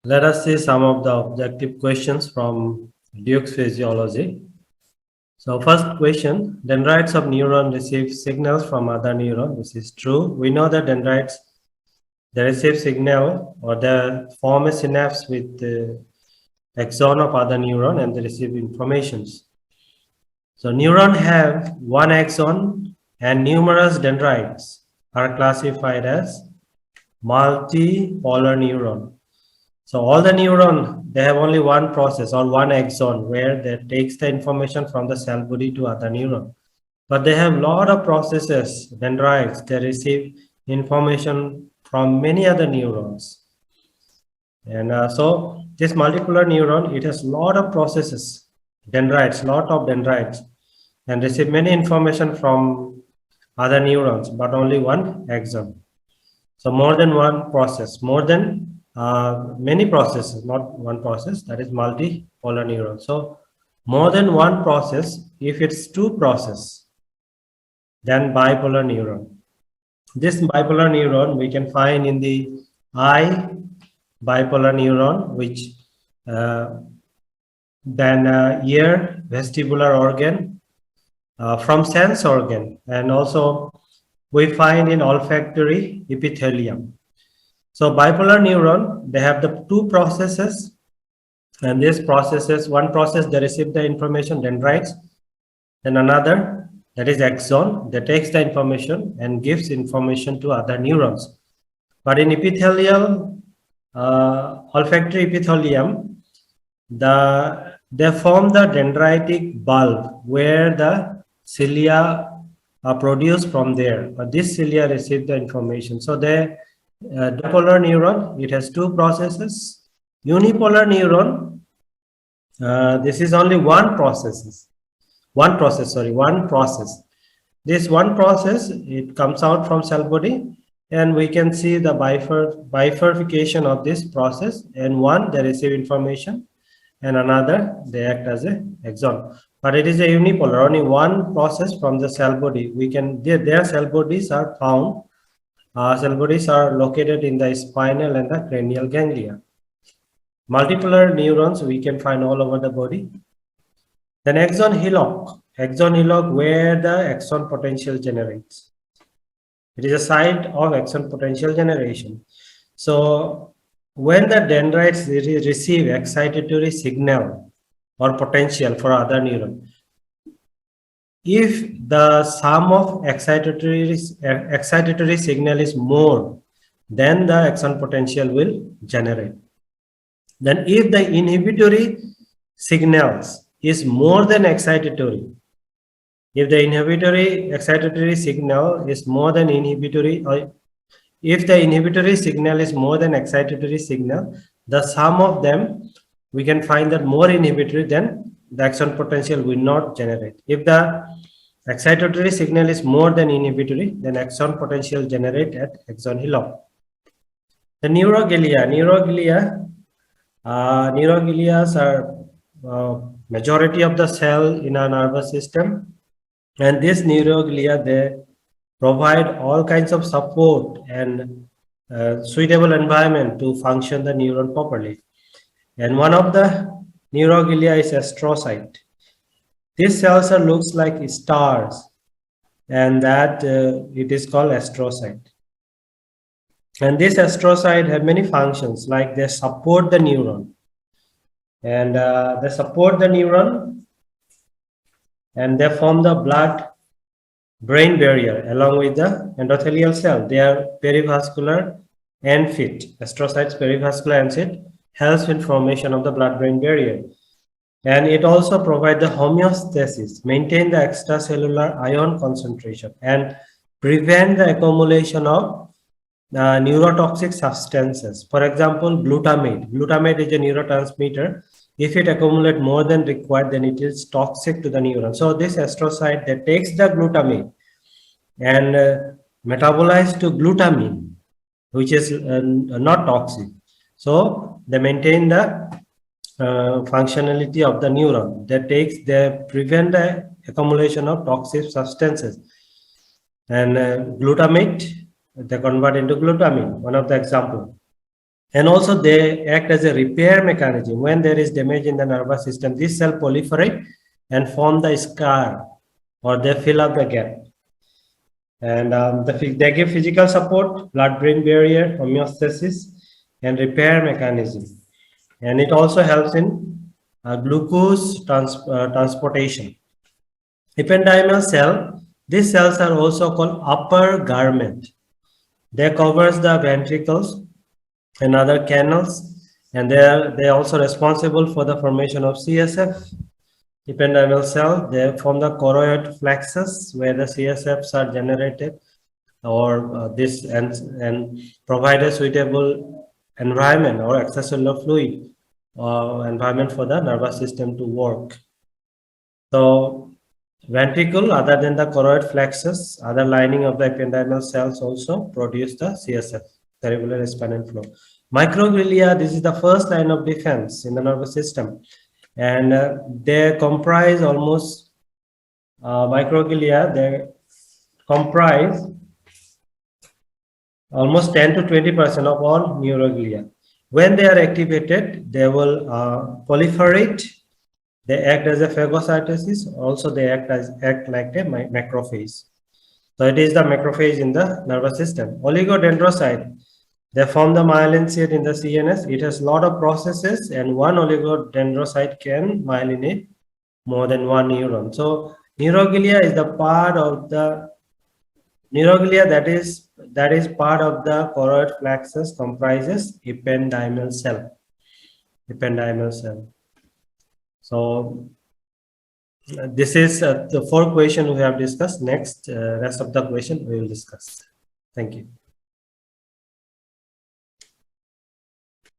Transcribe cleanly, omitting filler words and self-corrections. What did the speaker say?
Let us see some of the objective questions from Duke's Physiology. So first question, dendrites of neuron receive signals from other neuron. This is true. We know that dendrites, they receive signal or they form a synapse with the axon of other neuron and they receive informations. So neuron have one axon and numerous dendrites are classified as multipolar neuron. So all the neuron, they have only one process or one axon where they takes the information from the cell body to other neuron. But they have a lot of processes, dendrites, they receive information from many other neurons. And so this multipolar neuron, it has a lot of processes, dendrites, lot of dendrites, and receive many information from other neurons, but only one axon. So more than one process, more than many processes, not one process, that is multipolar neuron. So more than one process, if it's two process, then bipolar neuron. This bipolar neuron we can find in the eye bipolar neuron, which then ear vestibular organ, from sense organ, and also we find in olfactory epithelium. So bipolar neuron, they have the two processes, and these processes, one process they receive the information, dendrites, and another, that is axon, that takes the information and gives information to other neurons. But in epithelial, olfactory epithelium, they form the dendritic bulb where the cilia are produced from there, but this cilia receive the information. So the dipolar neuron, it has two processes. Unipolar neuron, this is only one process. This one process, it comes out from cell body, and we can see the bifurcation of this process. And one, they receive information, and another, they act as a axon. But it is a unipolar, only one process from the cell body. We can, their cell bodies are found. Cell bodies are located in the spinal and the cranial ganglia. Multipolar neurons we can find all over the body. Then axon hillock, where the axon potential generates. It is a site of axon potential generation. So when the dendrites receive excitatory signal or potential for other neuron, if the sum of excitatory signal is more, then the axon potential will generate. Then if the inhibitory signals is more than excitatory, if the excitatory signal is more than inhibitory, or if the inhibitory signal is more than excitatory signal, the sum of them, we can find that more inhibitory, then the axon potential will not generate. If the excitatory signal is more than inhibitory, then axon potential generate at axon hillock. The neuroglia are majority of the cell in our nervous system, and this neuroglia, they provide all kinds of support and suitable environment to function the neuron properly. And one of the neuroglia is astrocyte. These cells looks like stars, and that it is called astrocyte. And this astrocyte have many functions, like they support the neuron, and they support the neuron, and they form the blood-brain barrier along with the endothelial cell. They are perivascular and fit. Astrocytes perivascular and fit helps in formation of the blood-brain barrier. And it also provides the homeostasis, maintain the extracellular ion concentration, and prevent the accumulation of neurotoxic substances. For example, glutamate. Glutamate is a neurotransmitter. If it accumulates more than required, then it is toxic to the neuron. So this astrocyte that takes the glutamate and metabolize to glutamine, which is not toxic. So they maintain the functionality of the neuron. They prevent the accumulation of toxic substances. And glutamate, they convert into glutamine, one of the example. And also they act as a repair mechanism. When there is damage in the nervous system, these cells proliferate and form the scar, or they fill up the gap. And they give physical support, blood-brain barrier, homeostasis, and repair mechanism. And it also helps in glucose transportation. Ependymal cell, these cells are also called upper garment. They covers the ventricles and other canals, and they are also responsible for the formation of CSF. Ependymal cell, they form the choroid plexus where the CSFs are generated, or this and provide a suitable environment or extracellular fluid environment for the nervous system to work. So ventricle, other than the choroid plexus, other lining of the ependymal cells also produce the CSF, cerebellar spinal flow. Microglia, this is the first line of defense in the nervous system, and they comprise almost microglia. They comprise almost 10 to 20% of all neuroglia. When they are activated, they will proliferate. They act as a phagocytosis. Also, they act like a macrophage. So it is the macrophage in the nervous system. Oligodendrocyte, they form the myelin sheath in the CNS. It has a lot of processes, and one oligodendrocyte can myelinate more than one neuron. So neuroglia is the part of the neuroglia that is part of the choroid plexus, comprises ependymal cell. Ependymal cell. So this is the 4 questions we have discussed. Next, rest of the question we will discuss. Thank you.